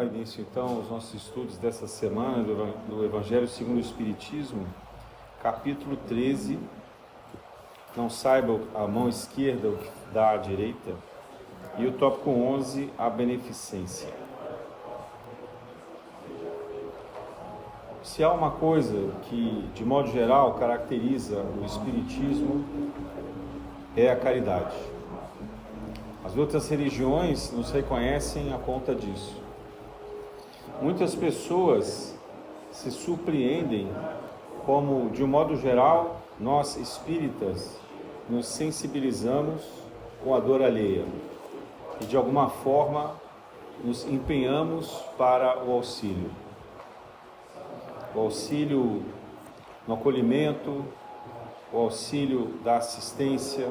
dar início então aos nossos estudos dessa semana do Evangelho segundo o Espiritismo, capítulo 13, não saiba a mão esquerda o que dá à direita, e o tópico 11, a beneficência. Se há uma coisa que, de modo geral, caracteriza o Espiritismo, é a caridade. As outras religiões nos reconhecem a conta disso. Muitas pessoas se surpreendem como, de um modo geral, nós espíritas nos sensibilizamos com a dor alheia e, de alguma forma, nos empenhamos para o auxílio. O auxílio no acolhimento, o auxílio da assistência,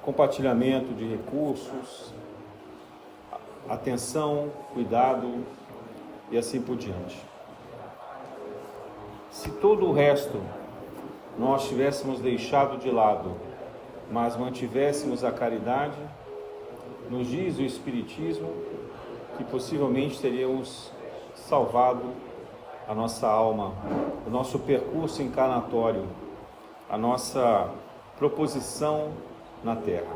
compartilhamento de recursos, atenção, cuidado e assim por diante. Se todo o resto nós tivéssemos deixado de lado, mas mantivéssemos a caridade, nos diz o Espiritismo que possivelmente teríamos salvado a nossa alma, o nosso percurso encarnatório, a nossa proposição na Terra.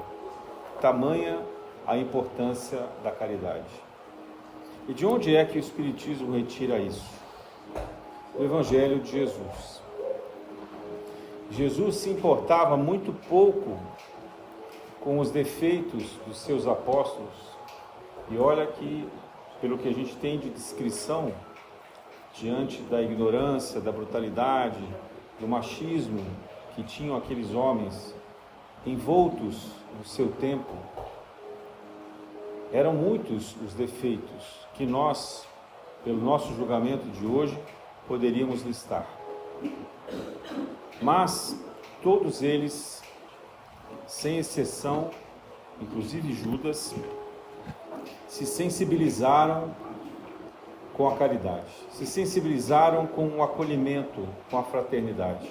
Tamanha a importância da caridade. E de onde é que o Espiritismo retira isso? Do Evangelho de Jesus. Jesus se importava muito pouco com os defeitos dos seus apóstolos. E olha que, pelo que a gente tem de descrição, diante da ignorância, da brutalidade, do machismo que tinham aqueles homens envoltos no seu tempo, eram muitos os defeitos que nós, pelo nosso julgamento de hoje, poderíamos listar. Mas todos eles, sem exceção, inclusive Judas, se sensibilizaram com a caridade, se sensibilizaram com o acolhimento, com a fraternidade.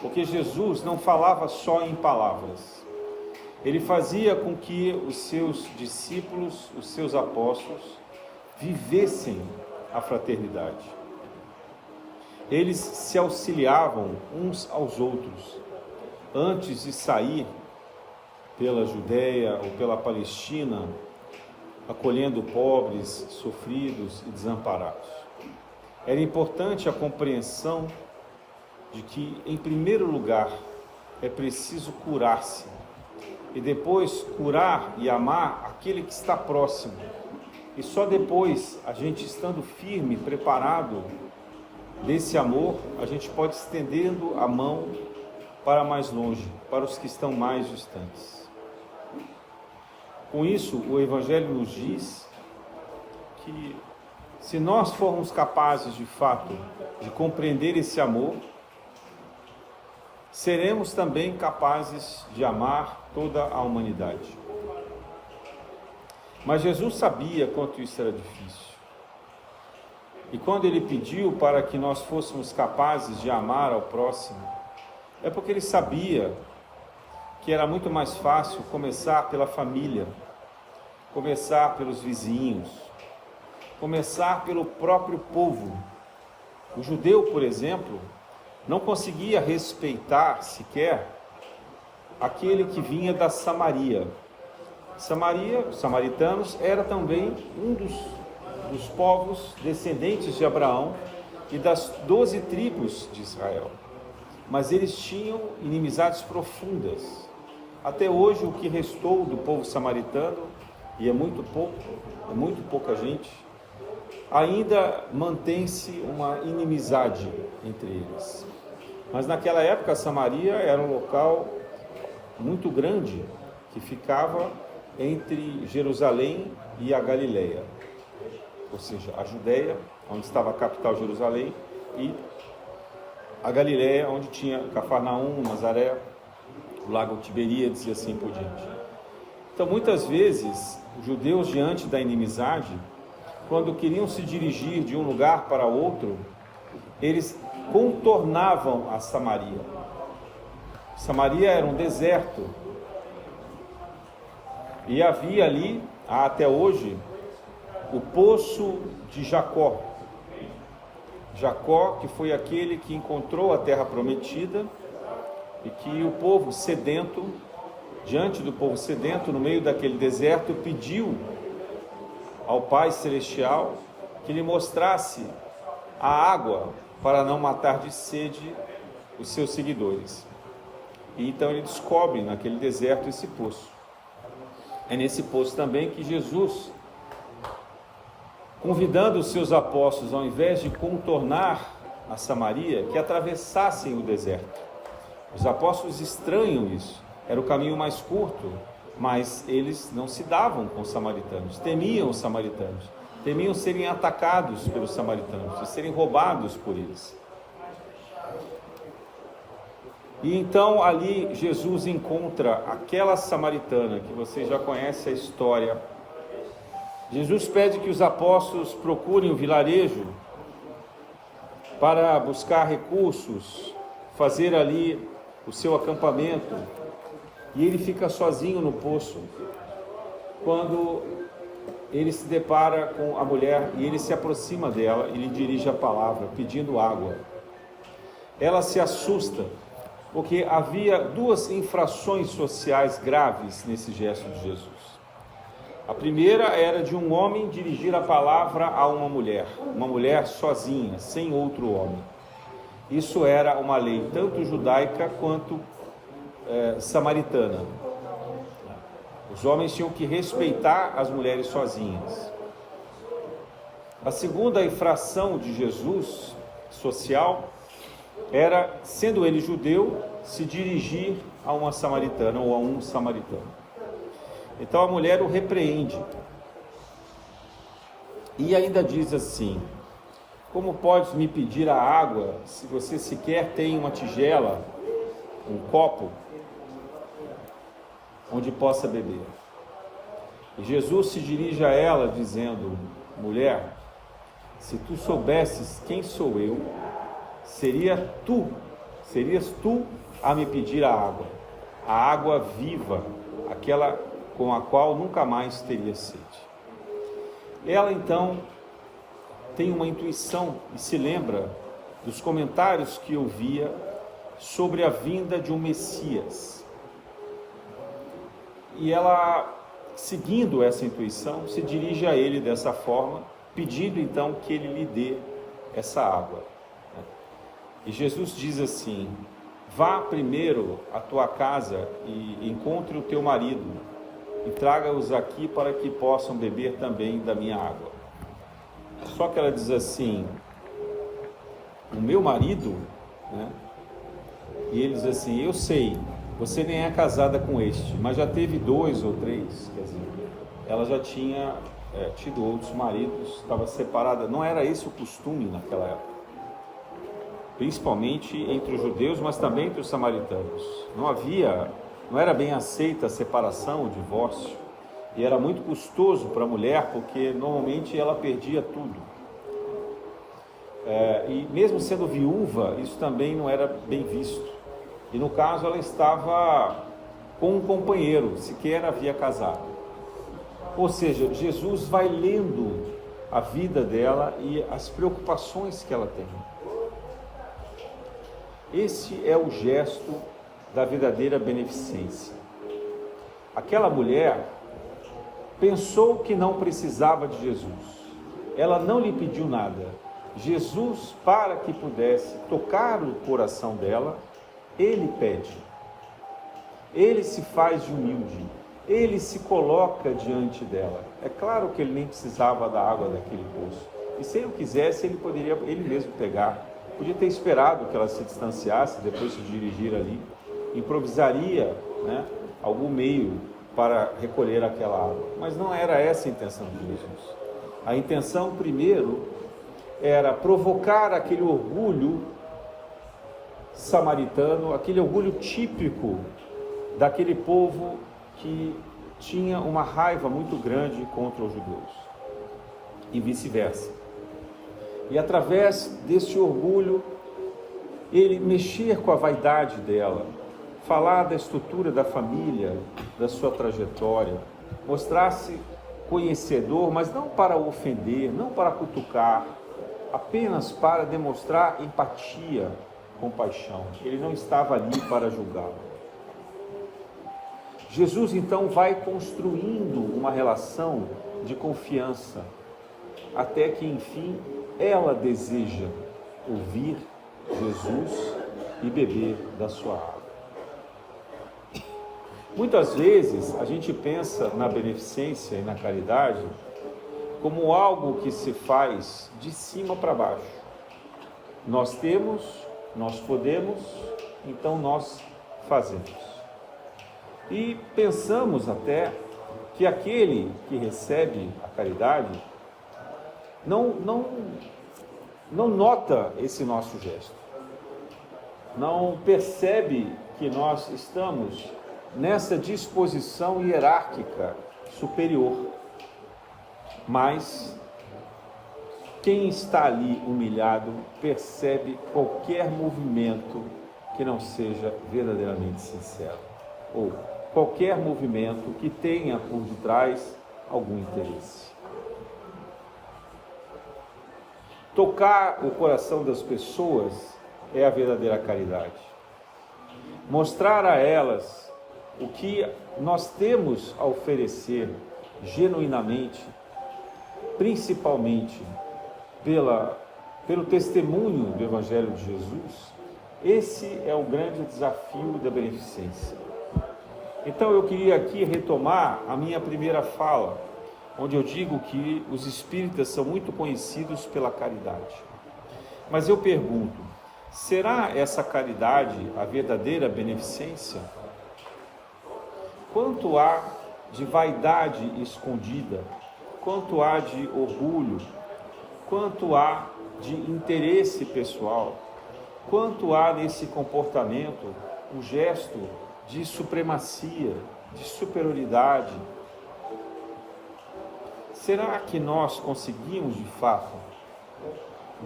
Porque Jesus não falava só em palavras. Ele fazia com que os seus discípulos, os seus apóstolos, vivessem a fraternidade. Eles se auxiliavam uns aos outros. Antes de sair pela Judéia ou pela Palestina, acolhendo pobres, sofridos e desamparados. Era importante a compreensão de que, em primeiro lugar, é preciso curar-se e depois curar e amar aquele que está próximo. E só depois, a gente estando firme, preparado desse amor, a gente pode estendendo a mão para mais longe, para os que estão mais distantes. Com isso, o Evangelho nos diz que, se nós formos capazes, de fato, de compreender esse amor, seremos também capazes de amar toda a humanidade. Mas Jesus sabia quanto isso era difícil. E quando Ele pediu para que nós fôssemos capazes de amar ao próximo, é porque Ele sabia que era muito mais fácil começar pela família, começar pelos vizinhos, começar pelo próprio povo. O judeu, por exemplo, não conseguia respeitar sequer aquele que vinha da Samaria. Samaria, os samaritanos, era também um dos povos descendentes de Abraão e das 12 tribos de Israel. Mas eles tinham inimizades profundas. Até hoje, o que restou do povo samaritano, e é muito pouca gente, ainda mantém-se uma inimizade entre eles. Mas naquela época, Samaria era um local muito grande que ficava entre Jerusalém e a Galileia, ou seja, a Judéia, onde estava a capital Jerusalém, e a Galileia, onde tinha Cafarnaum, Nazaré, o lago Tiberíades e assim por diante. Então, muitas vezes, os judeus, diante da inimizade, quando queriam se dirigir de um lugar para outro, eles contornavam a Samaria. Samaria era um deserto, e havia ali, até hoje, o poço de Jacó. Jacó, que foi aquele que encontrou a terra prometida e que o povo sedento, diante do povo sedento, no meio daquele deserto, pediu ao Pai Celestial que lhe mostrasse a água para não matar de sede os seus seguidores. E então ele descobre naquele deserto esse poço. É nesse poço também que Jesus, convidando os seus apóstolos, ao invés de contornar a Samaria, que atravessassem o deserto. Os apóstolos estranham isso, era o caminho mais curto, mas eles não se davam com os samaritanos, temiam os samaritanos, temiam serem atacados pelos samaritanos e serem roubados por eles. E então ali Jesus encontra aquela samaritana, que você já conhece a história. Jesus pede que os apóstolos procurem o vilarejo para buscar recursos, fazer ali o seu acampamento, e ele fica sozinho no poço, quando ele se depara com a mulher e ele se aproxima dela e lhe dirige a palavra, pedindo água. Ela se assusta, porque havia duas infrações sociais graves nesse gesto de Jesus. A primeira era de um homem dirigir a palavra a uma mulher sozinha, sem outro homem. Isso era uma lei tanto judaica quanto samaritana. Os homens tinham que respeitar as mulheres sozinhas. A segunda infração de Jesus, social, era, sendo ele judeu, se dirigir a uma samaritana ou a um samaritano. Então a mulher o repreende e ainda diz assim: como podes me pedir a água se você sequer tem uma tigela, um copo onde possa beber? E Jesus se dirige a ela dizendo: mulher, se tu soubesses quem sou eu, serias tu a me pedir a água viva, aquela com a qual nunca mais teria sede. Ela então tem uma intuição e se lembra dos comentários que ouvia sobre a vinda de um Messias. E ela, seguindo essa intuição, se dirige a ele dessa forma, pedindo então que ele lhe dê essa água. E Jesus diz assim: vá primeiro à tua casa e encontre o teu marido e traga-os aqui para que possam beber também da minha água. Só que ela diz assim: o meu marido, né? E ele diz assim: eu sei, você nem é casada com este, mas já teve 2 ou 3, quer dizer, ela já tinha tido outros maridos, estava separada. Não era esse o costume naquela época, principalmente entre os judeus, mas também entre os samaritanos. Não era bem aceita a separação, o divórcio, e era muito custoso para a mulher, porque normalmente ela perdia tudo. E mesmo sendo viúva, isso também não era bem visto. E no caso ela estava com um companheiro, sequer havia casado. Ou seja, Jesus vai lendo a vida dela e as preocupações que ela tem. Esse é o gesto da verdadeira beneficência. Aquela mulher pensou que não precisava de Jesus. Ela não lhe pediu nada. Jesus, para que pudesse tocar o coração dela, ele pede. Ele se faz de humilde. Ele se coloca diante dela. É claro que ele nem precisava da água daquele poço. E se ele quisesse, ele poderia ele mesmo pegar. Podia ter esperado que ela se distanciasse, depois se dirigir ali. Improvisaria, né, algum meio para recolher aquela água. Mas não era essa a intenção de Jesus. A intenção, primeiro, era provocar aquele orgulho samaritano, aquele orgulho típico daquele povo que tinha uma raiva muito grande contra os judeus. E vice-versa. E através desse orgulho, ele mexer com a vaidade dela, falar da estrutura da família, da sua trajetória, mostrar-se conhecedor, mas não para o ofender, não para cutucar, apenas para demonstrar empatia, compaixão. Ele não estava ali para julgá-lo. Jesus então vai construindo uma relação de confiança, até que enfim ela deseja ouvir Jesus e beber da sua água. Muitas vezes a gente pensa na beneficência e na caridade como algo que se faz de cima para baixo. Nós temos, nós podemos, então nós fazemos. E pensamos até que aquele que recebe a caridade não nota esse nosso gesto, não percebe que nós estamos nessa disposição hierárquica superior. Mas quem está ali humilhado percebe qualquer movimento que não seja verdadeiramente sincero, ou qualquer movimento que tenha por detrás algum interesse. Tocar o coração das pessoas é a verdadeira caridade. Mostrar a elas o que nós temos a oferecer genuinamente, principalmente pelo testemunho do Evangelho de Jesus, esse é o grande desafio da beneficência. Então eu queria aqui retomar a minha primeira fala, onde eu digo que os espíritas são muito conhecidos pela caridade. Mas eu pergunto, será essa caridade a verdadeira beneficência? Quanto há de vaidade escondida, quanto há de orgulho, quanto há de interesse pessoal, quanto há nesse comportamento um gesto de supremacia, de superioridade. Será que nós conseguimos, de fato,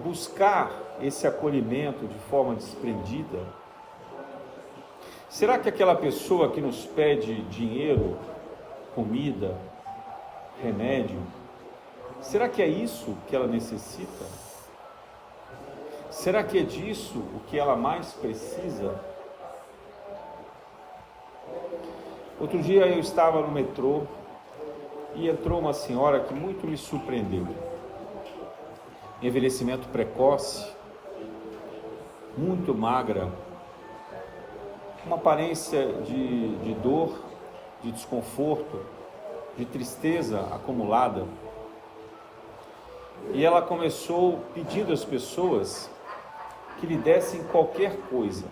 buscar esse acolhimento de forma desprendida? Será que aquela pessoa que nos pede dinheiro, comida, remédio, será que é isso que ela necessita? Será que é disso o que ela mais precisa? Outro dia eu estava no metrô e entrou uma senhora que muito me surpreendeu. Envelhecimento precoce, muito magra, uma aparência de dor, de desconforto, de tristeza acumulada. E ela começou pedindo às pessoas que lhe dessem qualquer coisa,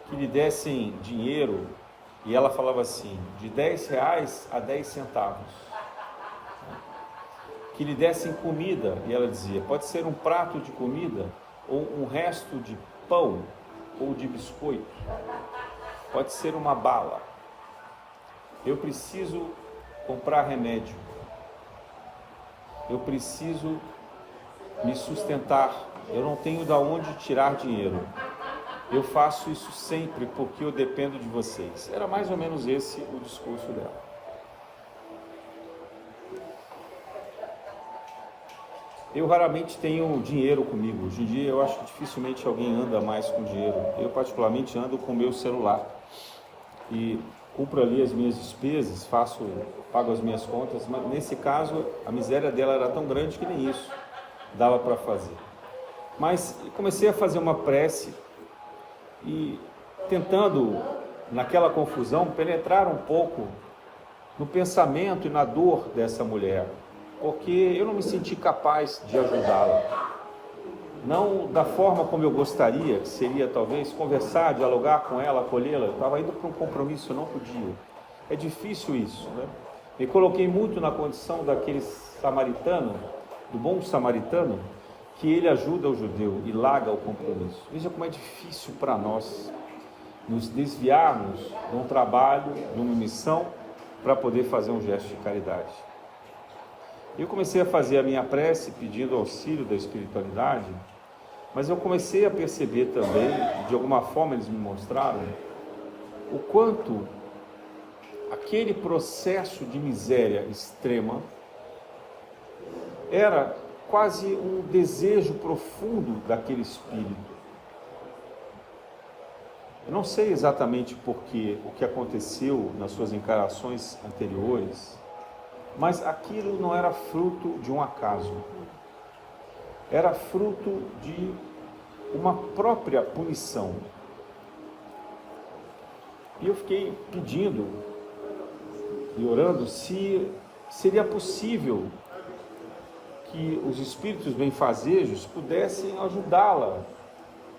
que lhe dessem dinheiro, e ela falava assim, de 10 reais a 10 centavos. Que lhe dessem comida, e ela dizia, pode ser um prato de comida, ou um resto de pão, ou de biscoito, pode ser uma bala. Eu preciso comprar remédio, eu preciso me sustentar, eu não tenho de onde tirar dinheiro, eu faço isso sempre porque eu dependo de vocês. Era mais ou menos esse o discurso dela. Eu raramente tenho dinheiro comigo. Hoje em dia eu acho que dificilmente alguém anda mais com dinheiro. Eu particularmente ando com o meu celular e cumpro ali as minhas despesas, pago as minhas contas, mas nesse caso a miséria dela era tão grande que nem isso dava para fazer. Mas comecei a fazer uma prece e tentando naquela confusão penetrar um pouco no pensamento e na dor dessa mulher, porque eu não me senti capaz de ajudá-la. Não da forma como eu gostaria, que seria talvez conversar, dialogar com ela, acolhê-la. Eu estava indo para um compromisso, eu não podia. É difícil isso, né? Me coloquei muito na condição daquele samaritano, do bom samaritano, que ele ajuda o judeu e larga o compromisso. Veja como é difícil para nós nos desviarmos de um trabalho, de uma missão, para poder fazer um gesto de caridade. Eu comecei a fazer a minha prece pedindo auxílio da espiritualidade, mas eu comecei a perceber também, de alguma forma eles me mostraram, o quanto aquele processo de miséria extrema era quase um desejo profundo daquele espírito. Eu não sei exatamente porque o que aconteceu nas suas encarnações anteriores, mas aquilo não era fruto de um acaso. Era fruto de uma própria punição. E eu fiquei pedindo e orando se seria possível que os espíritos benfazejos pudessem ajudá-la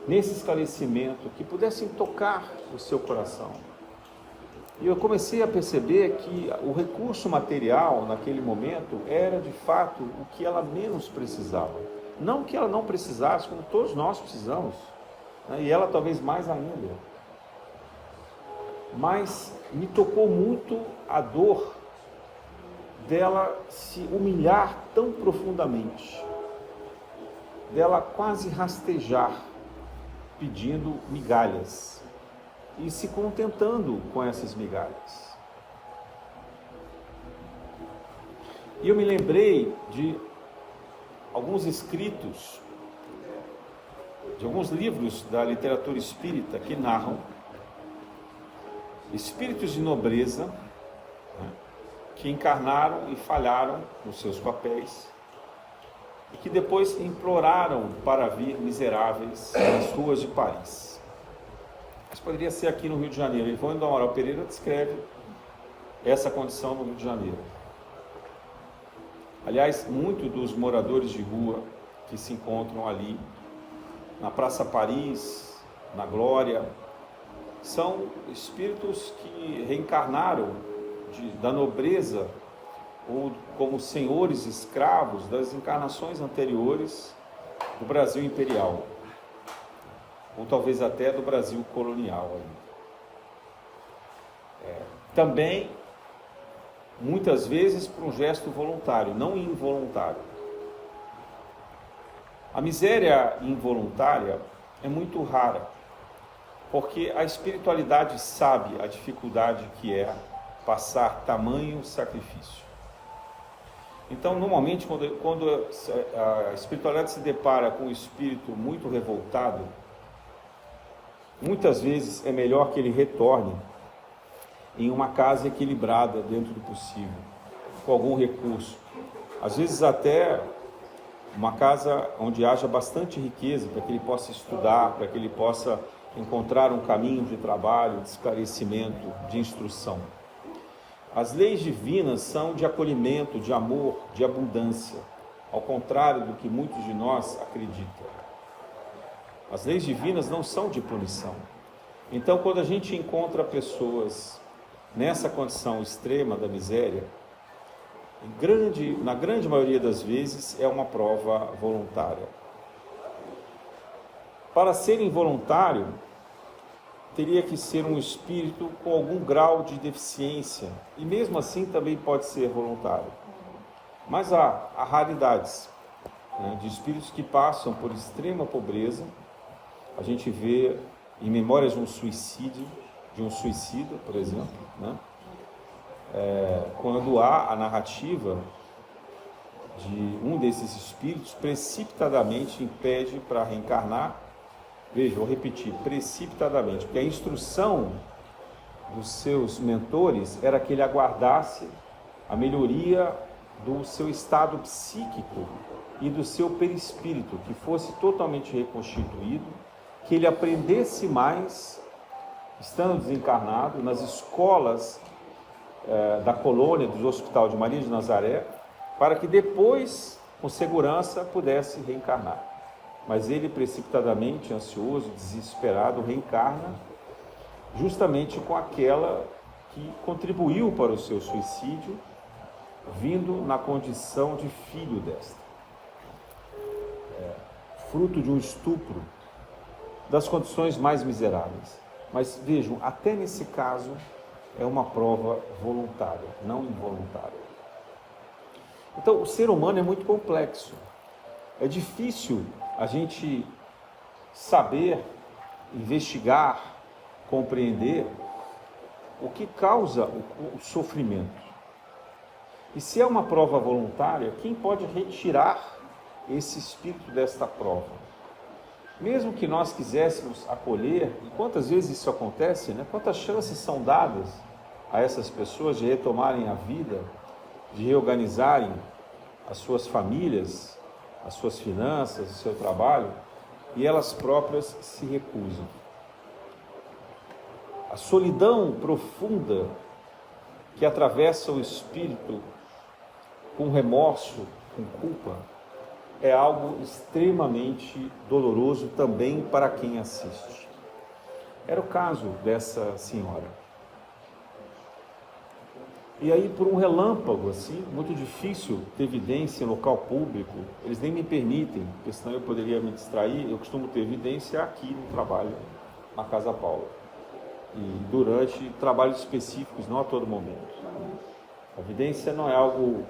nesse esclarecimento, que pudessem tocar o seu coração. E eu comecei a perceber que o recurso material naquele momento era de fato o que ela menos precisava. Não que ela não precisasse, como todos nós precisamos, né? E ela talvez mais ainda. Mas me tocou muito a dor dela se humilhar tão profundamente, dela quase rastejar, pedindo migalhas e se contentando com essas migalhas. E eu me lembrei de alguns escritos, de alguns livros da literatura espírita que narram espíritos de nobreza, né, que encarnaram e falharam nos seus papéis e que depois imploraram para vir miseráveis nas ruas de Paris. Isso poderia ser aqui no Rio de Janeiro. Ivone do Amaral Pereira descreve essa condição no Rio de Janeiro. Aliás, muitos dos moradores de rua que se encontram ali na Praça Paris, na Glória, são espíritos que reencarnaram da nobreza ou como senhores escravos das encarnações anteriores do Brasil imperial, ou talvez até do Brasil colonial. Também, muitas vezes, por um gesto voluntário, não involuntário. A miséria involuntária é muito rara, porque a espiritualidade sabe a dificuldade que é passar tamanho sacrifício. Então, normalmente, quando a espiritualidade se depara com um espírito muito revoltado, muitas vezes é melhor que ele retorne em uma casa equilibrada dentro do possível, com algum recurso. Às vezes até uma casa onde haja bastante riqueza, para que ele possa estudar, para que ele possa encontrar um caminho de trabalho, de esclarecimento, de instrução. As leis divinas são de acolhimento, de amor, de abundância, ao contrário do que muitos de nós acreditam. As leis divinas não são de punição. Então, quando a gente encontra pessoas nessa condição extrema da miséria, na grande maioria das vezes é uma prova voluntária. Para ser involuntário, teria que ser um espírito com algum grau de deficiência, e mesmo assim também pode ser voluntário. Mas há raridades, né, de espíritos que passam por extrema pobreza. A gente vê em Memórias de um Suicídio, de um suicida, por exemplo, né? Quando há a narrativa de um desses espíritos precipitadamente impede para reencarnar. Veja, vou repetir, precipitadamente, porque a instrução dos seus mentores era que ele aguardasse a melhoria do seu estado psíquico e do seu perispírito, que fosse totalmente reconstituído, que ele aprendesse mais, estando desencarnado, nas escolas da colônia, do Hospital de Maria de Nazaré, para que depois, com segurança, pudesse reencarnar. Mas ele, precipitadamente, ansioso, desesperado, reencarna justamente com aquela que contribuiu para o seu suicídio, vindo na condição de filho desta. Fruto de um estupro, das condições mais miseráveis. Mas vejam, até nesse caso é uma prova voluntária, não involuntária. Então, o ser humano é muito complexo. É difícil a gente saber, investigar, compreender o que causa o sofrimento. E se é uma prova voluntária, quem pode retirar esse espírito desta prova? Mesmo que nós quiséssemos acolher, e quantas vezes isso acontece, né? Quantas chances são dadas a essas pessoas de retomarem a vida, de reorganizarem as suas famílias, as suas finanças, o seu trabalho, e elas próprias se recusam. A solidão profunda que atravessa o espírito com remorso, com culpa, é algo extremamente doloroso também para quem assiste. Era o caso dessa senhora. E aí, por um relâmpago, assim, muito difícil ter evidência em local público, eles nem me permitem, porque senão eu poderia me distrair. Eu costumo ter evidência aqui no trabalho, na Casa Paula. E durante trabalhos específicos, não a todo momento. A evidência não é algo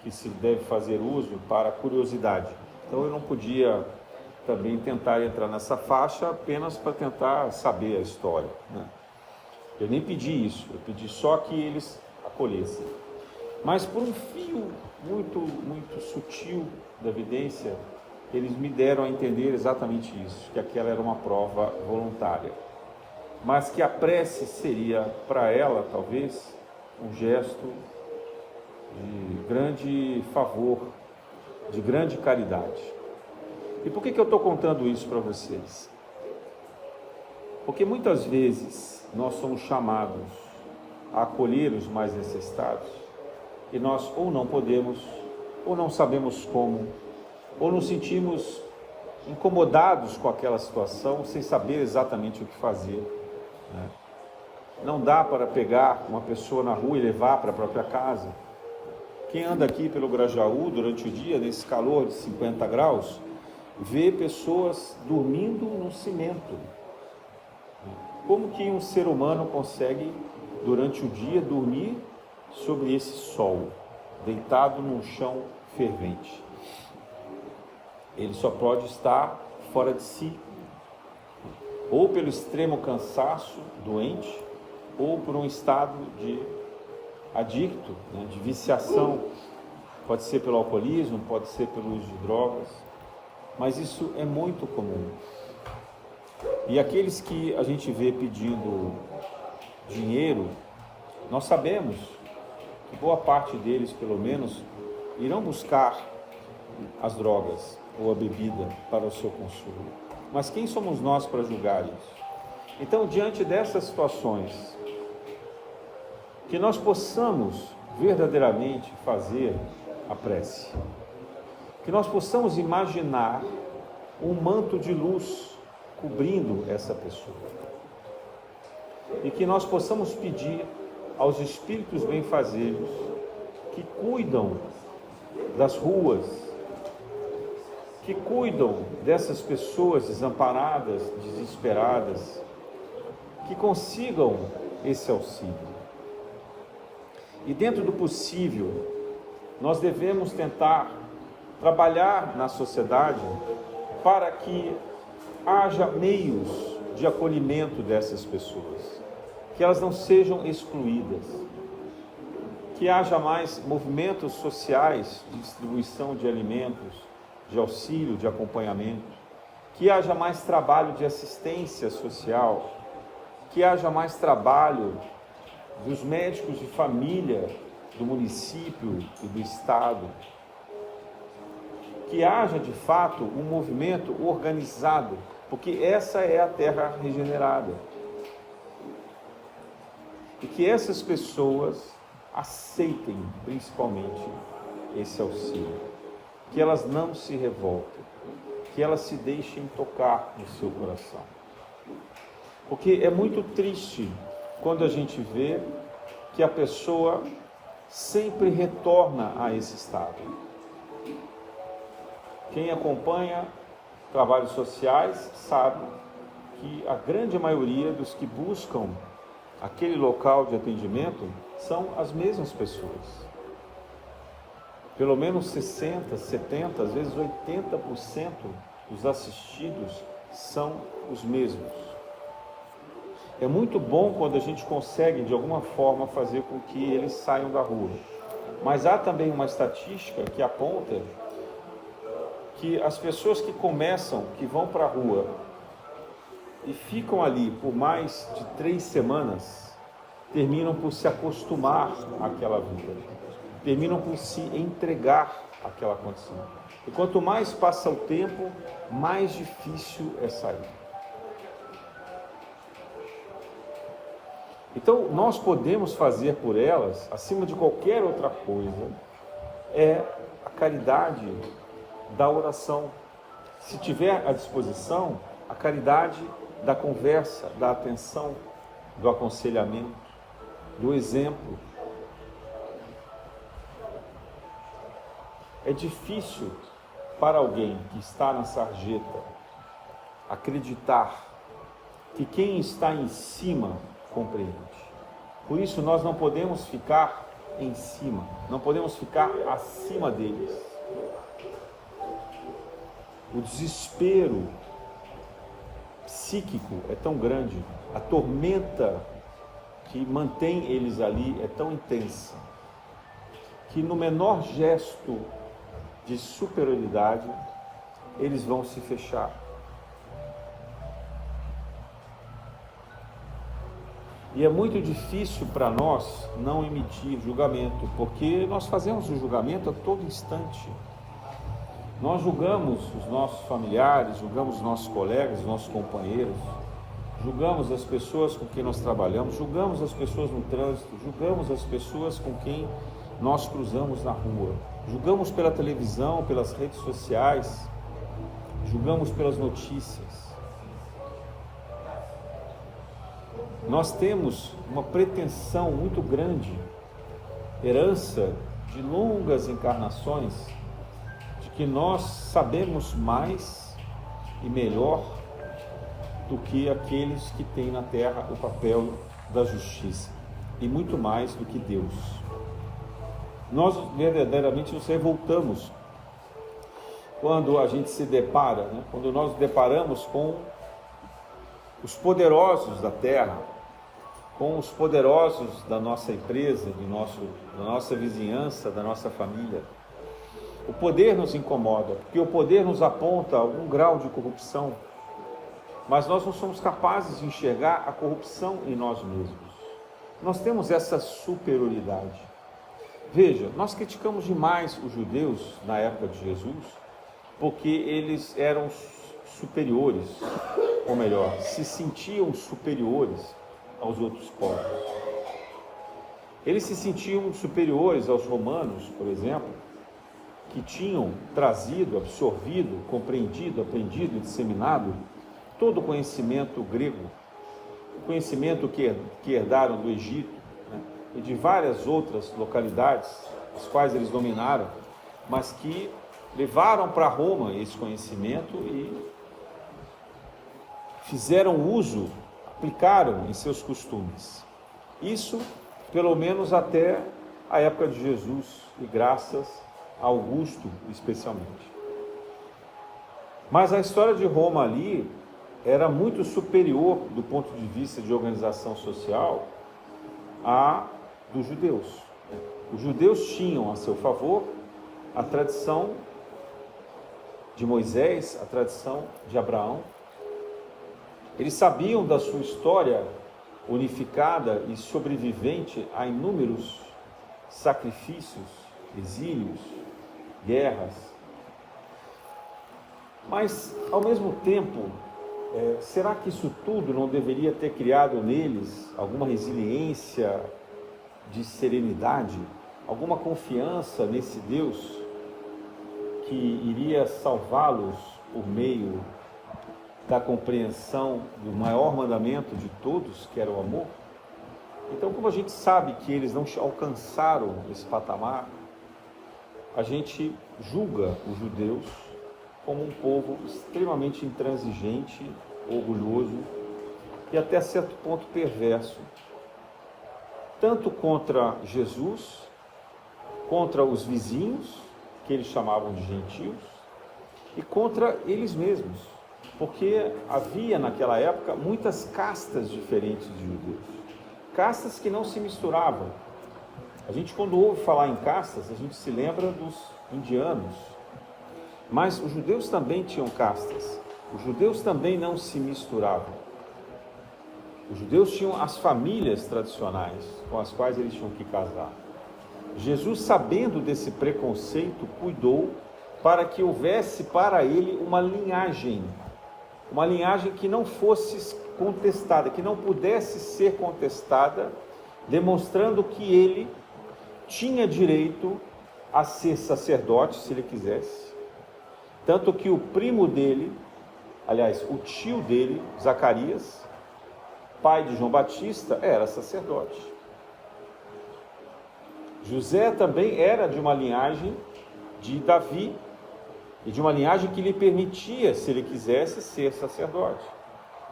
que se deve fazer uso para curiosidade. Então eu não podia também tentar entrar nessa faixa apenas para tentar saber a história, né? Eu nem pedi isso, eu pedi só que eles acolhessem. Mas por um fio muito sutil da evidência, eles me deram a entender exatamente isso, que aquela era uma prova voluntária. Mas que a prece seria para ela, talvez, um gesto de grande favor, de grande caridade. E por que eu estou contando isso para vocês? Porque muitas vezes nós somos chamados a acolher os mais necessitados e nós ou não podemos, ou não sabemos como, ou nos sentimos incomodados com aquela situação sem saber exatamente o que fazer, né? Não dá para pegar uma pessoa na rua e levar para a própria casa. Quem anda aqui pelo Grajaú durante o dia, nesse calor de 50 graus, vê pessoas dormindo no cimento. Como que um ser humano consegue, durante o dia, dormir sobre esse sol, deitado num chão fervente? Ele só pode estar fora de si, ou pelo extremo cansaço, doente, ou por um estado de adicto, né, de viciação. Pode ser pelo alcoolismo, pode ser pelo uso de drogas, mas isso é muito comum. E aqueles que a gente vê pedindo dinheiro, nós sabemos que boa parte deles, pelo menos, irão buscar as drogas ou a bebida para o seu consumo. Mas quem somos nós para julgar isso? Então, diante dessas situações, que nós possamos verdadeiramente fazer a prece, que nós possamos imaginar um manto de luz cobrindo essa pessoa, e que nós possamos pedir aos espíritos benfazejos que cuidam das ruas, que cuidam dessas pessoas desamparadas, desesperadas, que consigam esse auxílio. E dentro do possível, nós devemos tentar trabalhar na sociedade para que haja meios de acolhimento dessas pessoas, que elas não sejam excluídas, que haja mais movimentos sociais de distribuição de alimentos, de auxílio, de acompanhamento, que haja mais trabalho de assistência social, que haja mais trabalho dos médicos de família do município e do estado, que haja de fato um movimento organizado, porque essa é a terra regenerada. E que essas pessoas aceitem principalmente esse auxílio, que elas não se revoltem, que elas se deixem tocar no seu coração. Porque é muito triste quando a gente vê que a pessoa sempre retorna a esse estado. Quem acompanha trabalhos sociais sabe que a grande maioria dos que buscam aquele local de atendimento são as mesmas pessoas. Pelo menos 60%, 70%, às vezes 80% dos assistidos são os mesmos. É muito bom quando a gente consegue, de alguma forma, fazer com que eles saiam da rua. Mas há também uma estatística que aponta que as pessoas que começam, que vão para a rua e ficam ali por mais de 3 semanas, terminam por se acostumar àquela vida, terminam por se entregar àquela condição. E quanto mais passa o tempo, mais difícil é sair. Então, nós podemos fazer por elas, acima de qualquer outra coisa, é a caridade da oração. Se tiver à disposição, a caridade da conversa, da atenção, do aconselhamento, do exemplo. É difícil para alguém que está na sarjeta acreditar que quem está em cima compreende. Por isso nós não podemos ficar em cima, não podemos ficar acima deles. O desespero psíquico é tão grande, a tormenta que mantém eles ali é tão intensa, que no menor gesto de superioridade eles vão se fechar. E é muito difícil para nós não emitir julgamento, porque nós fazemos o julgamento a todo instante. Nós julgamos os nossos familiares, julgamos os nossos colegas, os nossos companheiros, julgamos as pessoas com quem nós trabalhamos, julgamos as pessoas no trânsito, julgamos as pessoas com quem nós cruzamos na rua, julgamos pela televisão, pelas redes sociais, julgamos pelas notícias. Nós temos uma pretensão muito grande, herança de longas encarnações, de que nós sabemos mais e melhor do que aqueles que têm na terra o papel da justiça, e muito mais do que Deus. Nós verdadeiramente nos revoltamos quando a gente se depara, quando nós nos deparamos com os poderosos da terra, com os poderosos da nossa empresa, da nossa vizinhança, da nossa família. O poder nos incomoda, porque o poder nos aponta algum grau de corrupção, mas nós não somos capazes de enxergar a corrupção em nós mesmos. Nós temos essa superioridade. Veja, nós criticamos demais os judeus na época de Jesus, porque eles eram superiores, ou melhor, se sentiam superiores aos outros povos. Eles se sentiam superiores aos romanos, por exemplo, que tinham trazido, absorvido, compreendido, aprendido e disseminado todo o conhecimento grego, o conhecimento que herdaram do Egito, e de várias outras localidades, as quais eles dominaram, mas que levaram para Roma esse conhecimento e fizeram uso, aplicaram em seus costumes. Isso, pelo menos até a época de Jesus, e graças a Augusto especialmente. Mas a história de Roma ali era muito superior do ponto de vista de organização social à dos judeus. Os judeus tinham a seu favor a tradição de Moisés, a tradição de Abraão. Eles sabiam da sua história unificada e sobrevivente a inúmeros sacrifícios, exílios, guerras. Mas, ao mesmo tempo, será que isso tudo não deveria ter criado neles alguma resiliência de serenidade, alguma confiança nesse Deus que iria salvá-los por meio da compreensão do maior mandamento de todos, que era o amor? Então, como a gente sabe que eles não alcançaram esse patamar, a gente julga os judeus como um povo extremamente intransigente, orgulhoso e até certo ponto perverso, tanto contra Jesus, contra os vizinhos, que eles chamavam de gentios, e contra eles mesmos. porque havia naquela época muitas castas diferentes de judeus, castas que não se misturavam. A gente, quando ouve falar em castas, a gente se lembra dos indianos, mas os judeus também tinham castas, os judeus também não se misturavam. Os judeus tinham as famílias tradicionais com as quais eles tinham que casar. Jesus, sabendo desse preconceito, cuidou para que houvesse para ele uma linhagem que não fosse contestada, que não pudesse ser contestada, demonstrando que ele tinha direito a ser sacerdote, se ele quisesse. Tanto que o primo dele, aliás, o tio dele, Zacarias, pai de João Batista, era sacerdote. José também era de uma linhagem de Davi, e de uma linhagem que lhe permitia, se ele quisesse, ser sacerdote.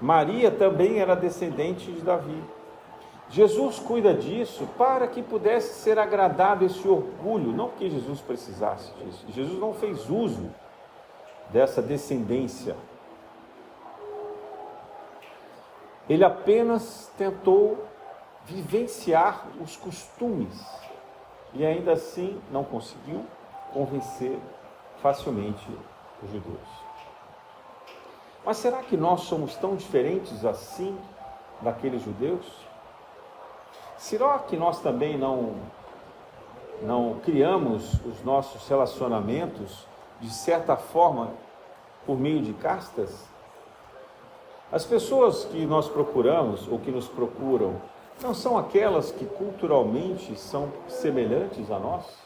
Maria também era descendente de Davi. Jesus cuida disso para que pudesse ser agradado esse orgulho, não que Jesus precisasse disso. Jesus não fez uso dessa descendência. Ele apenas tentou vivenciar os costumes e ainda assim não conseguiu convencer facilmente os judeus. Mas será que nós somos tão diferentes assim daqueles judeus? Será que nós também não criamos os nossos relacionamentos de certa forma por meio de castas? As pessoas que nós procuramos ou que nos procuram não são aquelas que culturalmente são semelhantes a nós?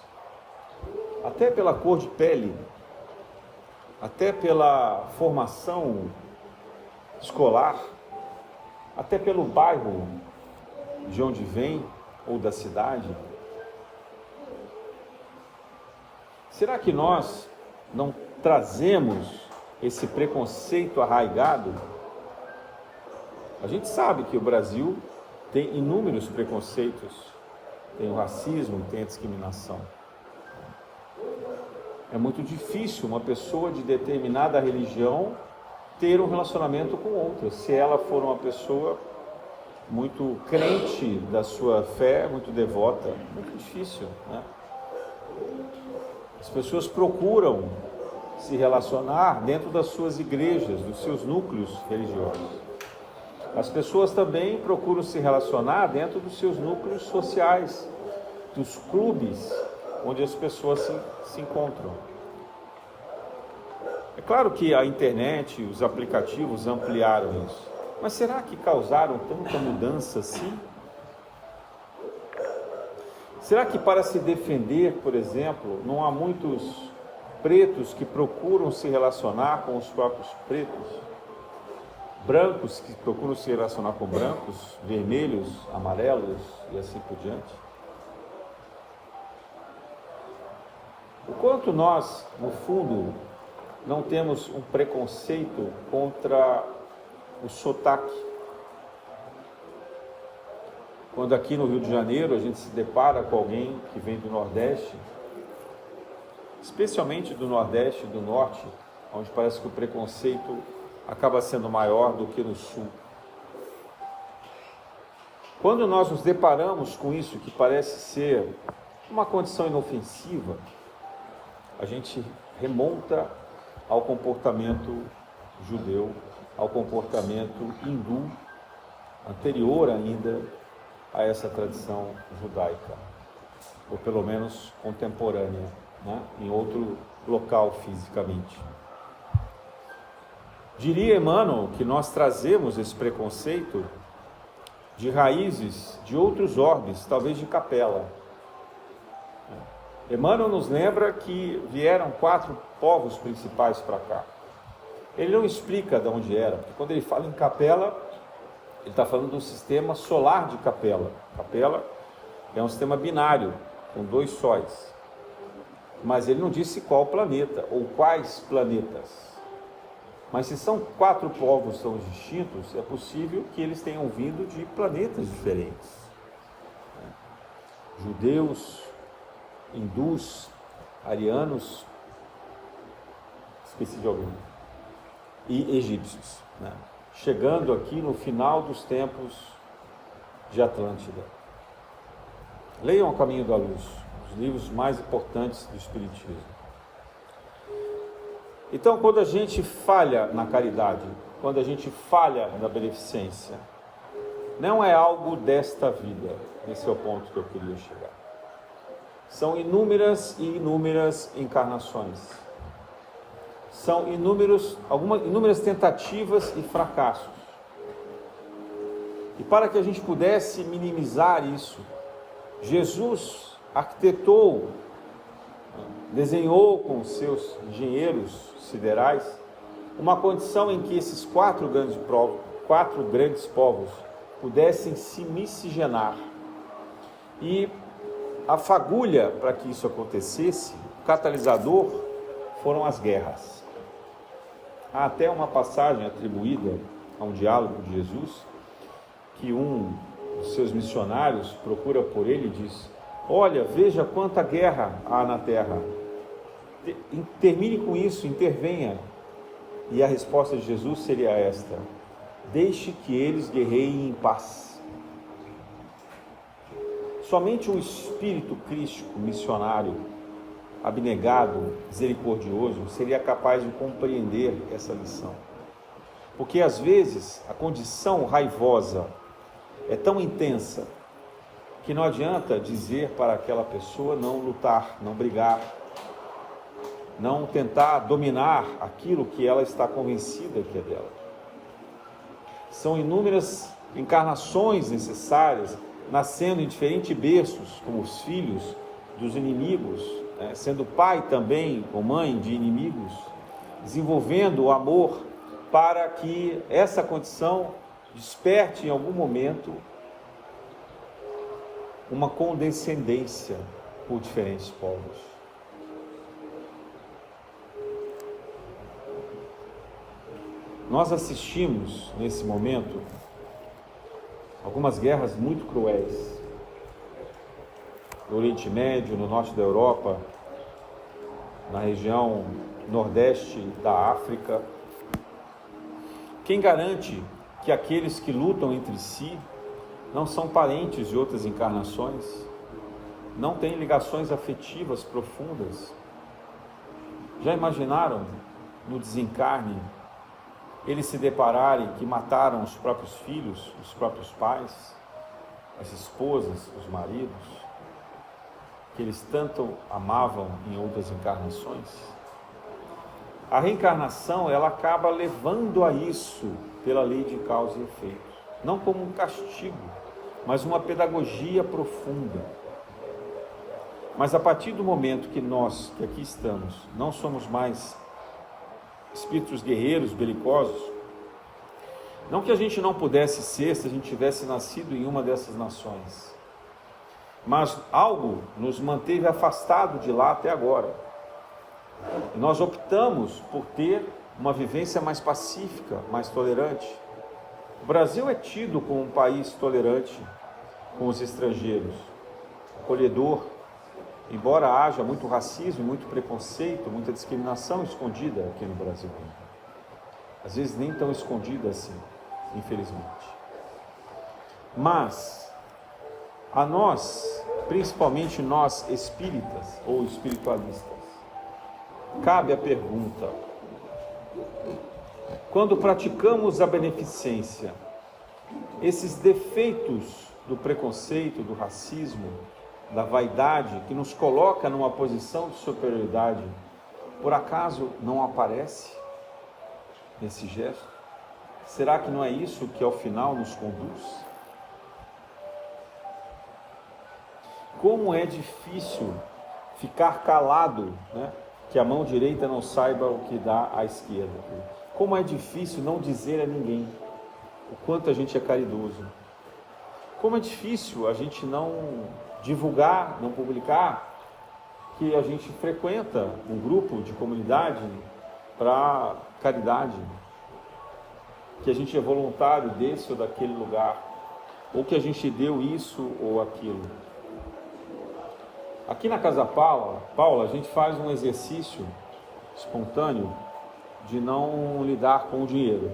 Até pela cor de pele, até pela formação escolar, até pelo bairro de onde vem ou da cidade. Será que nós não trazemos esse preconceito arraigado? A gente sabe que o Brasil tem inúmeros preconceitos, tem o racismo, tem a discriminação. É muito difícil uma pessoa de determinada religião ter um relacionamento com outra, se ela for uma pessoa muito crente da sua fé, muito devota. Muito difícil, né? As pessoas procuram se relacionar dentro das suas igrejas, dos seus núcleos religiosos. As pessoas também procuram se relacionar dentro dos seus núcleos sociais, dos clubes onde as pessoas se encontram. É claro que a internet, os aplicativos ampliaram isso, mas será que causaram tanta mudança assim? Será que para se defender, por exemplo, não há muitos pretos que procuram se relacionar com os próprios pretos? Brancos que procuram se relacionar com brancos, vermelhos, amarelos e assim por diante? O quanto nós, no fundo, não temos um preconceito contra o sotaque? Quando aqui no Rio de Janeiro a gente se depara com alguém que vem do Nordeste, especialmente do Nordeste e do Norte, onde parece que o preconceito acaba sendo maior do que no Sul. Quando nós nos deparamos com isso, que parece ser uma condição inofensiva, a gente remonta ao comportamento judeu, ao comportamento hindu, anterior ainda a essa tradição judaica, ou pelo menos contemporânea, né? Em outro local fisicamente. Diria Emmanuel que nós trazemos esse preconceito de raízes de outros orbes, talvez de Capela. Emmanuel nos lembra que vieram 4 povos principais para cá. Ele não explica de onde era, porque quando ele fala em Capela, ele está falando do sistema solar de Capela. Capela é um sistema binário, com 2 sóis. Mas ele não disse qual planeta, ou quais planetas. Mas se são 4 povos tão distintos, é possível que eles tenham vindo de planetas diferentes. Judeus, hindus, arianos, esqueci de alguém. e egípcios, né? Chegando aqui no final dos tempos de Atlântida. Leiam O Caminho da Luz, os livros mais importantes do Espiritismo. Então, quando a gente falha na caridade, quando a gente falha na beneficência, não é algo desta vida. Esse é o ponto que eu queria chegar. São inúmeras e inúmeras encarnações. São inúmeras tentativas e fracassos. E para que a gente pudesse minimizar isso, Jesus arquitetou, desenhou com seus engenheiros siderais uma condição em que esses quatro grandes povos pudessem se miscigenar. E a fagulha para que isso acontecesse, o catalisador, foram as guerras. Há até uma passagem atribuída a um diálogo de Jesus, que um dos seus missionários procura por ele e diz: olha, veja quanta guerra há na terra, termine com isso, intervenha. E a resposta de Jesus seria esta: deixe que eles guerreiem em paz. Somente um espírito crístico, missionário, abnegado, misericordioso, seria capaz de compreender essa lição. Porque às vezes a condição raivosa é tão intensa que não adianta dizer para aquela pessoa não lutar, não brigar, não tentar dominar aquilo que ela está convencida que é dela. São inúmeras encarnações necessárias, nascendo em diferentes berços, como os filhos dos inimigos, né? Sendo pai também ou mãe de inimigos, desenvolvendo o amor para que essa condição desperte em algum momento uma condescendência por diferentes povos. Nós assistimos, nesse momento, algumas guerras muito cruéis. No Oriente Médio, no norte da Europa, na região nordeste da África. Quem garante que aqueles que lutam entre si não são parentes de outras encarnações? Não têm ligações afetivas profundas? Já imaginaram, no desencarne, eles se depararem que mataram os próprios filhos, os próprios pais, as esposas, os maridos, que eles tanto amavam em outras encarnações? A reencarnação, ela acaba levando a isso pela lei de causa e efeito. Não como um castigo, mas uma pedagogia profunda. Mas a partir do momento que nós, que aqui estamos, não somos mais espíritos guerreiros, belicosos, não que a gente não pudesse ser se a gente tivesse nascido em uma dessas nações, mas algo nos manteve afastado de lá até agora. E nós optamos por ter uma vivência mais pacífica, mais tolerante. O Brasil é tido como um país tolerante com os estrangeiros, acolhedor, embora haja muito racismo, muito preconceito, muita discriminação escondida aqui no Brasil. Às vezes nem tão escondida assim, infelizmente. Mas a nós, principalmente nós espíritas ou espiritualistas, cabe a pergunta: quando praticamos a beneficência, esses defeitos do preconceito, do racismo, da vaidade, que nos coloca numa posição de superioridade, por acaso não aparece nesse gesto? Será que não é isso que ao final nos conduz? Como é difícil ficar calado, né? Que a mão direita não saiba o que dá à esquerda. Como é difícil não dizer a ninguém o quanto a gente é caridoso. Como é difícil a gente não divulgar, não publicar que a gente frequenta um grupo de comunidade para caridade, que a gente é voluntário desse ou daquele lugar, ou que a gente deu isso ou aquilo. Aqui na Casa Paula, a gente faz um exercício espontâneo de não lidar com o dinheiro.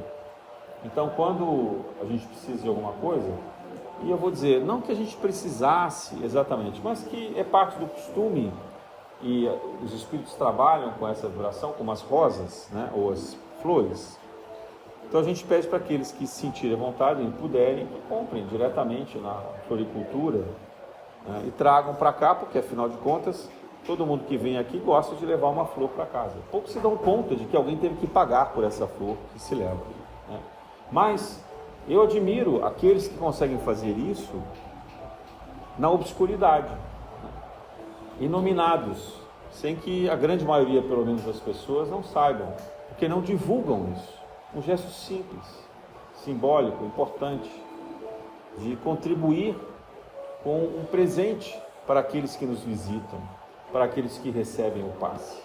Então, quando a gente precisa de alguma coisa, e eu vou dizer, não que a gente precisasse exatamente, mas que é parte do costume, e os espíritos trabalham com essa vibração, como as rosas, né, ou as flores. Então a gente pede para aqueles que se sentirem à vontade e puderem, que comprem diretamente na floricultura, né, e tragam para cá, porque afinal de contas, todo mundo que vem aqui gosta de levar uma flor para casa. Poucos se dão conta de que alguém teve que pagar por essa flor que se leva, né? Mas eu admiro aqueles que conseguem fazer isso na obscuridade, iluminados, sem que a grande maioria, pelo menos, das pessoas não saibam, porque não divulgam isso. Um gesto simples, simbólico, importante, de contribuir com um presente para aqueles que nos visitam, para aqueles que recebem o passe.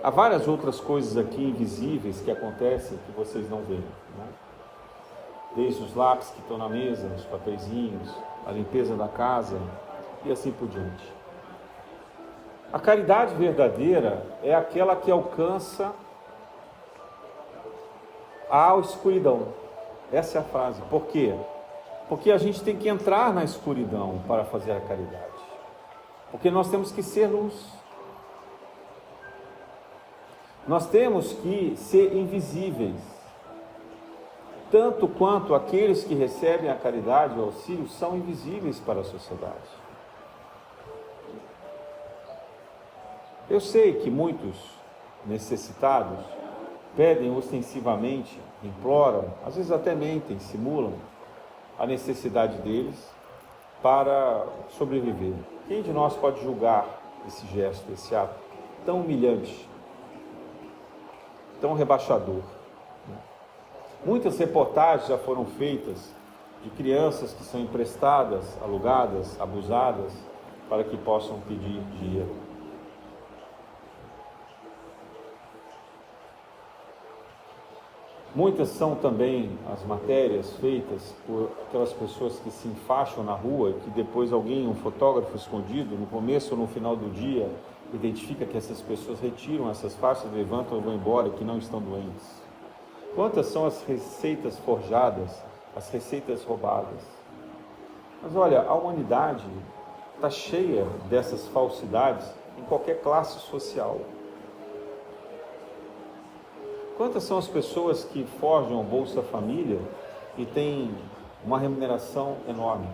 Há várias outras coisas aqui invisíveis que acontecem que vocês não veem, né? Desde os lápis que estão na mesa, os papeizinhos, a limpeza da casa e assim por diante. A caridade verdadeira é aquela que alcança a escuridão. Essa é a frase. Por quê? Porque a gente tem que entrar na escuridão para fazer a caridade. Porque nós temos que ser luz. Nós temos que ser invisíveis. Tanto quanto aqueles que recebem a caridade e o auxílio são invisíveis para a sociedade. Eu sei que muitos necessitados pedem ostensivamente, imploram, às vezes até mentem, simulam a necessidade deles para sobreviver. Quem de nós pode julgar esse gesto, esse ato tão humilhante, tão rebaixador? Muitas reportagens já foram feitas de crianças que são emprestadas, alugadas, abusadas, para que possam pedir dinheiro. Muitas são também as matérias feitas por aquelas pessoas que se enfaixam na rua e que depois alguém, um fotógrafo escondido, no começo ou no final do dia, identifica que essas pessoas retiram essas faixas, levantam e vão embora, que não estão doentes. Quantas são as receitas forjadas, as receitas roubadas? Mas olha, a humanidade está cheia dessas falsidades em qualquer classe social. Quantas são as pessoas que forjam o Bolsa Família e têm uma remuneração enorme?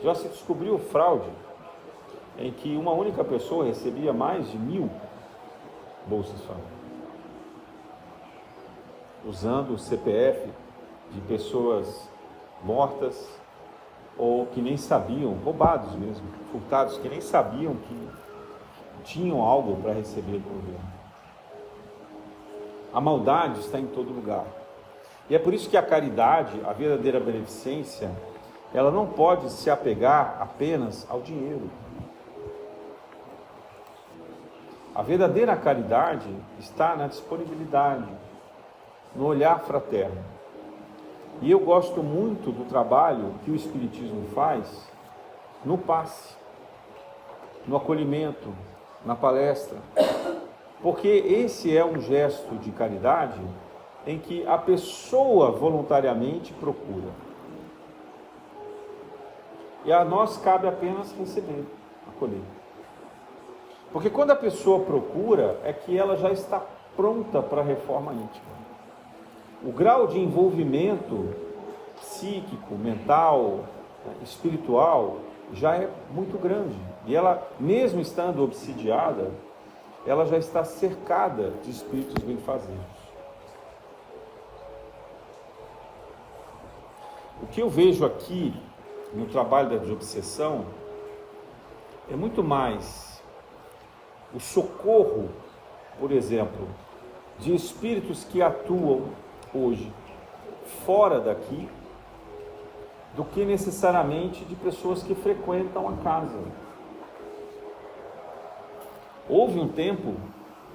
Já se descobriu fraude em que uma única pessoa recebia mais de 1.000 Bolsas Família, usando o CPF de pessoas mortas ou que nem sabiam, roubados mesmo, furtados, que nem sabiam que tinham algo para receber do governo. A maldade está em todo lugar. E é por isso que a caridade, a verdadeira beneficência, ela não pode se apegar apenas ao dinheiro. A verdadeira caridade está na disponibilidade, no olhar fraterno. E eu gosto muito do trabalho que o Espiritismo faz no passe, no acolhimento, na palestra. Porque esse é um gesto de caridade em que a pessoa voluntariamente procura. E a nós cabe apenas receber, acolher. Porque quando a pessoa procura, é que ela já está pronta para a reforma íntima. O grau de envolvimento psíquico, mental, espiritual, já é muito grande. E ela, mesmo estando obsidiada, ela já está cercada de espíritos benfazejos. O que eu vejo aqui no trabalho da desobsessão é muito mais o socorro, por exemplo, de espíritos que atuam hoje fora daqui, do que necessariamente de pessoas que frequentam a casa. Houve um tempo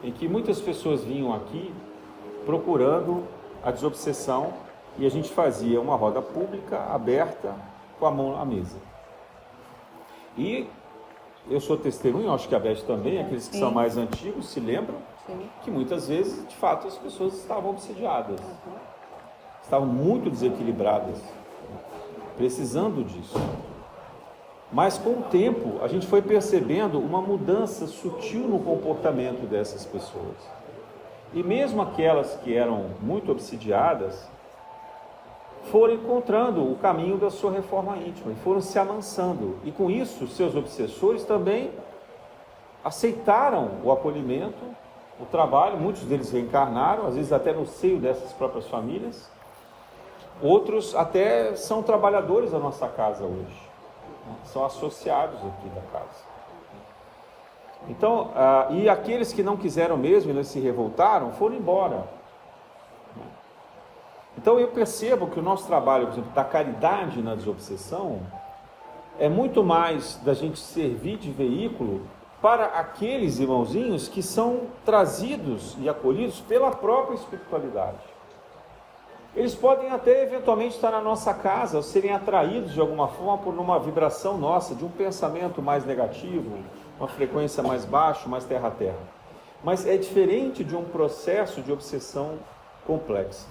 em que muitas pessoas vinham aqui procurando a desobsessão e a gente fazia uma roda pública aberta com a mão à mesa. E eu sou testemunho, acho que a Beth também, aqueles que são mais antigos se lembram, Sim. que muitas vezes, de fato, as pessoas estavam obsidiadas, estavam muito desequilibradas, precisando disso. Mas com o tempo, a gente foi percebendo uma mudança sutil no comportamento dessas pessoas. E mesmo aquelas que eram muito obsidiadas, foram encontrando o caminho da sua reforma íntima e foram se amansando. E com isso, seus obsessores também aceitaram o acolhimento, o trabalho. Muitos deles reencarnaram, às vezes até no seio dessas próprias famílias. Outros até são trabalhadores da nossa casa hoje, são associados aqui da casa. Então, e aqueles que não quiseram mesmo, eles se revoltaram, foram embora. Então eu percebo que o nosso trabalho, por exemplo, da caridade na desobsessão, é muito mais da gente servir de veículo para aqueles irmãozinhos que são trazidos e acolhidos pela própria espiritualidade. Eles podem até eventualmente estar na nossa casa, ou serem atraídos de alguma forma por uma vibração nossa, de um pensamento mais negativo, uma frequência mais baixa, mais terra-terra. Mas é diferente de um processo de obsessão complexa.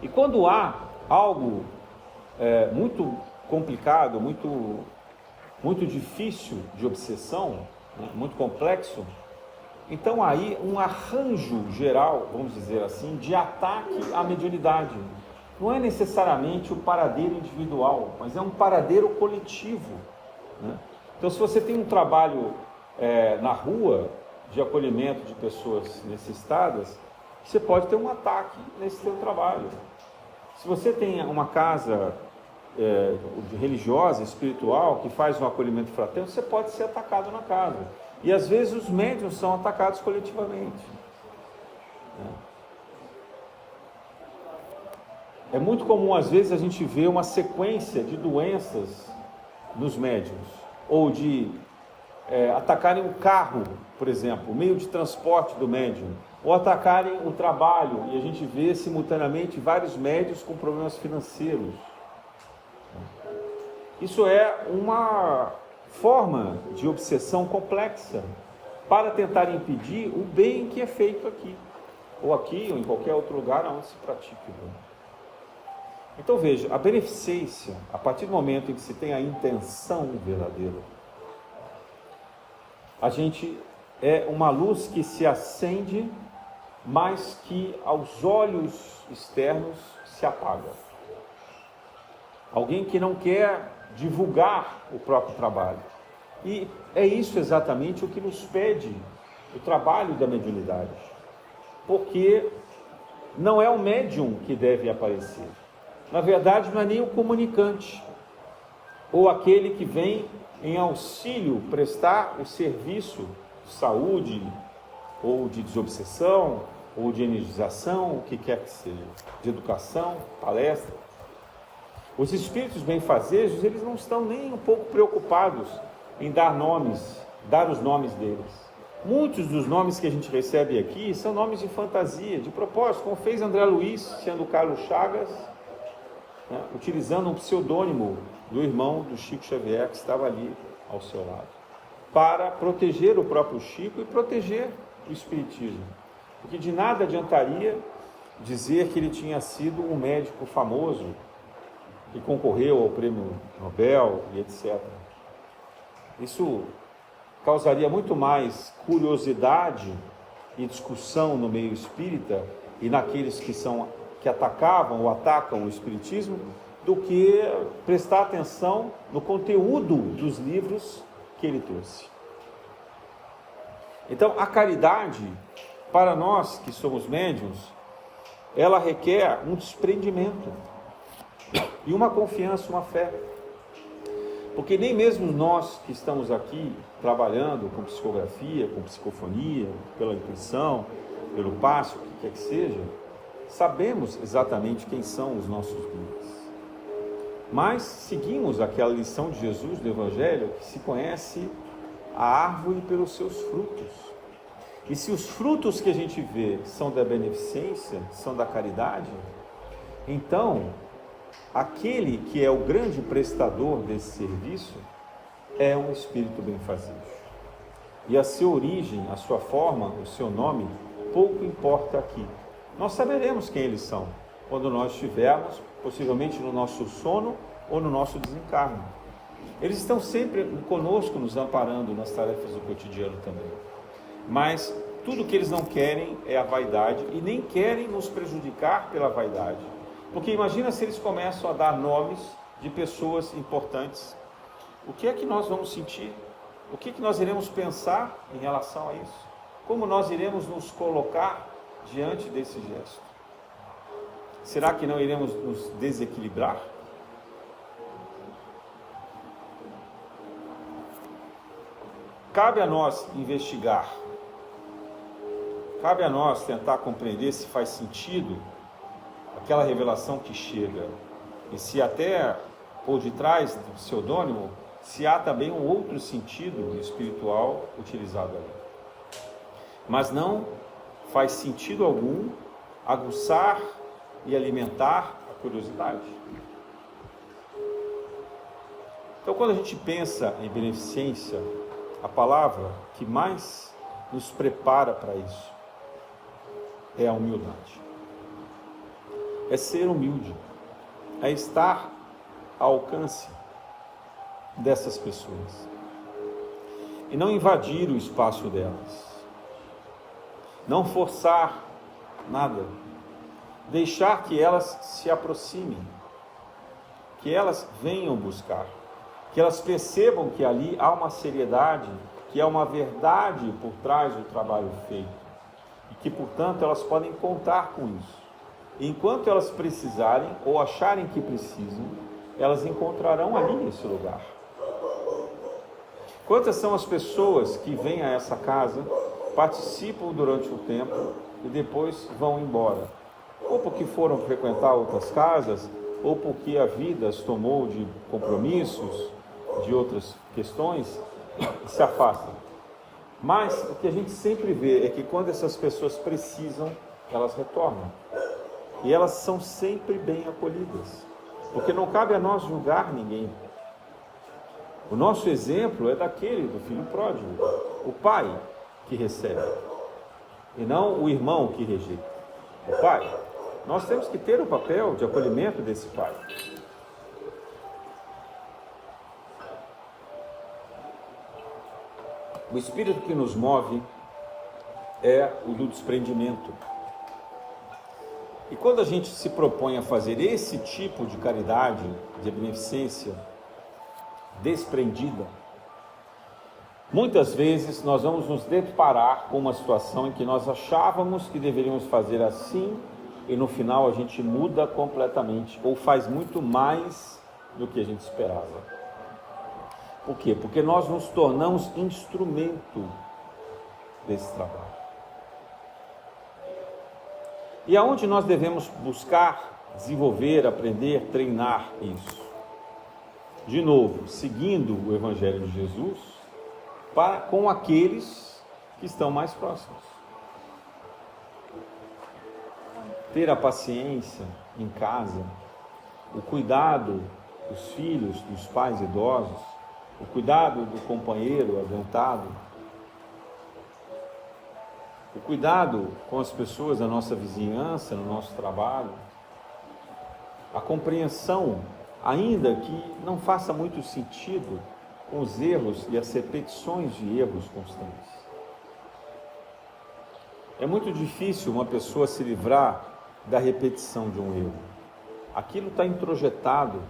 E quando há algo muito complicado, muito difícil de obsessão, né, muito complexo, então aí um arranjo geral, vamos dizer assim, de ataque à mediunidade. Não é necessariamente o paradeiro individual, mas é um paradeiro coletivo, né? Então, se você tem um trabalho na rua de acolhimento de pessoas necessitadas, você pode ter um ataque nesse seu trabalho. Se você tem uma casa religiosa, espiritual, que faz um acolhimento fraterno, você pode ser atacado na casa. E às vezes os médiuns são atacados coletivamente. É muito comum, às vezes, a gente ver uma sequência de doenças nos médiuns, ou de atacarem um carro, por exemplo, o meio de transporte do médium, ou atacarem o trabalho, e a gente vê simultaneamente vários médiuns com problemas financeiros. Isso é uma forma de obsessão complexa para tentar impedir o bem que é feito aqui, ou em qualquer outro lugar onde se pratica o bem. Então veja, a beneficência, a partir do momento em que se tem a intenção verdadeira, a gente é uma luz que se acende, mas que aos olhos externos se apaga. Alguém que não quer divulgar o próprio trabalho. E é isso exatamente o que nos pede o trabalho da mediunidade. Porque não é o médium que deve aparecer. Na verdade, não é nem o comunicante, ou aquele que vem em auxílio prestar o serviço de saúde, ou de desobsessão, ou de energização, o que quer que seja, de educação, palestra. Os espíritos benfazejos, eles não estão nem um pouco preocupados em dar os nomes deles. Muitos dos nomes que a gente recebe aqui são nomes de fantasia, de propósito, como fez André Luiz, sendo Carlos Chagas, né, utilizando um pseudônimo do irmão do Chico Xavier, que estava ali ao seu lado, para proteger o próprio Chico e proteger o espiritismo. Porque de nada adiantaria dizer que ele tinha sido um médico famoso, que concorreu ao prêmio Nobel e etc. Isso causaria muito mais curiosidade e discussão no meio espírita e naqueles que atacavam ou atacam o espiritismo, do que prestar atenção no conteúdo dos livros que ele trouxe. Então, a caridade, para nós que somos médiuns, ela requer um desprendimento e uma confiança, uma fé. Porque nem mesmo nós que estamos aqui trabalhando com psicografia, com psicofonia, pela intuição, pelo passe, o que quer que seja, sabemos exatamente quem são os nossos guias. Mas seguimos aquela lição de Jesus do Evangelho, que se conhece a árvore pelos seus frutos. E se os frutos que a gente vê são da beneficência, são da caridade, então aquele que é o grande prestador desse serviço é um espírito benfazejo. E a sua origem, a sua forma, o seu nome, pouco importa aqui. Nós saberemos quem eles são quando nós estivermos, possivelmente no nosso sono ou no nosso desencarno. Eles estão sempre conosco, nos amparando nas tarefas do cotidiano também. Mas tudo que eles não querem é a vaidade e nem querem nos prejudicar pela vaidade. Porque imagina se eles começam a dar nomes de pessoas importantes. O que é que nós vamos sentir? O que é que nós iremos pensar em relação a isso? Como nós iremos nos colocar diante desse gesto? Será que não iremos nos desequilibrar? Cabe a nós investigar. Cabe a nós tentar compreender se faz sentido aquela revelação que chega. E se até por detrás do pseudônimo, se há também um outro sentido espiritual utilizado ali. Mas não faz sentido algum aguçar e alimentar a curiosidade. Então, quando a gente pensa em beneficência, a palavra que mais nos prepara para isso é a humildade. É ser humilde, é estar ao alcance dessas pessoas e não invadir o espaço delas, não forçar nada, deixar que elas se aproximem, que elas venham buscar, que elas percebam que ali há uma seriedade, que há uma verdade por trás do trabalho feito e que, portanto, elas podem contar com isso. E enquanto elas precisarem ou acharem que precisam, elas encontrarão ali esse lugar. Quantas são as pessoas que vêm a essa casa, participam durante um tempo e depois vão embora? Ou porque foram frequentar outras casas, ou porque a vida as tomou de compromissos, de outras questões, e se afastam. Mas o que a gente sempre vê é que quando essas pessoas precisam, elas retornam. E elas são sempre bem acolhidas. Porque não cabe a nós julgar ninguém. O nosso exemplo é daquele do filho pródigo, o pai que recebe, e não o irmão que rejeita. O pai. Nós temos que ter o papel de acolhimento desse pai. O espírito que nos move é o do desprendimento. E quando a gente se propõe a fazer esse tipo de caridade, de beneficência desprendida, muitas vezes nós vamos nos deparar com uma situação em que nós achávamos que deveríamos fazer assim e no final a gente muda completamente ou faz muito mais do que a gente esperava. Por quê? Porque nós nos tornamos instrumento desse trabalho. E aonde nós devemos buscar, desenvolver, aprender, treinar isso? De novo, seguindo o Evangelho de Jesus, com aqueles que estão mais próximos. Ter a paciência em casa, o cuidado dos filhos, dos pais idosos, o cuidado do companheiro adoentado, o cuidado com as pessoas da nossa vizinhança, no nosso trabalho, a compreensão, ainda que não faça muito sentido, com os erros e as repetições de erros constantes. É muito difícil uma pessoa se livrar da repetição de um erro. Aquilo está introjetado,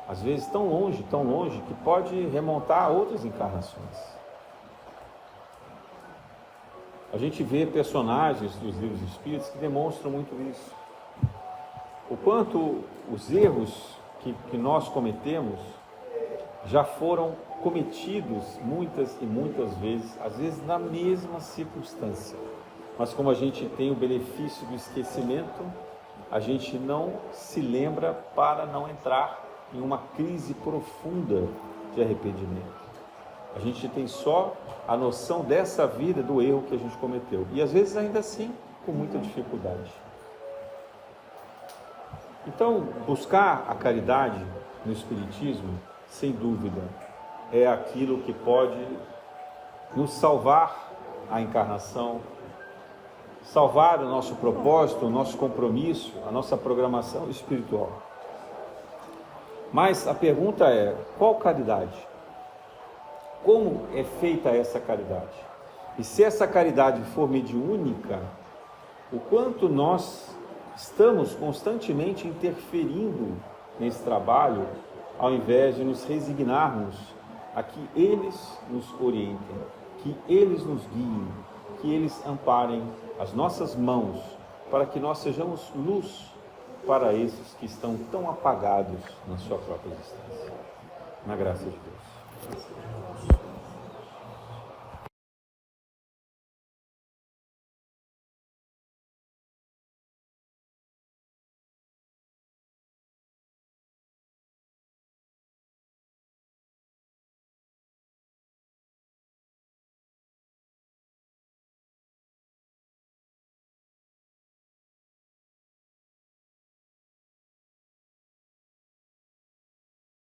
às vezes tão longe, que pode remontar a outras encarnações. A gente vê personagens dos livros espíritas que demonstram muito isso. O quanto os erros que nós cometemos já foram cometidos muitas e muitas vezes, às vezes na mesma circunstância. Mas como a gente tem o benefício do esquecimento, a gente não se lembra para não entrar em uma crise profunda de arrependimento. A gente tem só a noção dessa vida, do erro que a gente cometeu. E às vezes ainda assim, com muita dificuldade. Então, buscar a caridade no Espiritismo, sem dúvida, é aquilo que pode nos salvar a encarnação, salvar o nosso propósito, o nosso compromisso, a nossa programação espiritual. Mas a pergunta é, qual caridade? Como é feita essa caridade? E se essa caridade for mediúnica, o quanto nós estamos constantemente interferindo nesse trabalho, ao invés de nos resignarmos a que eles nos orientem, que eles nos guiem, que eles amparem as nossas mãos, para que nós sejamos luz para esses que estão tão apagados na sua própria existência. Na graça de Deus.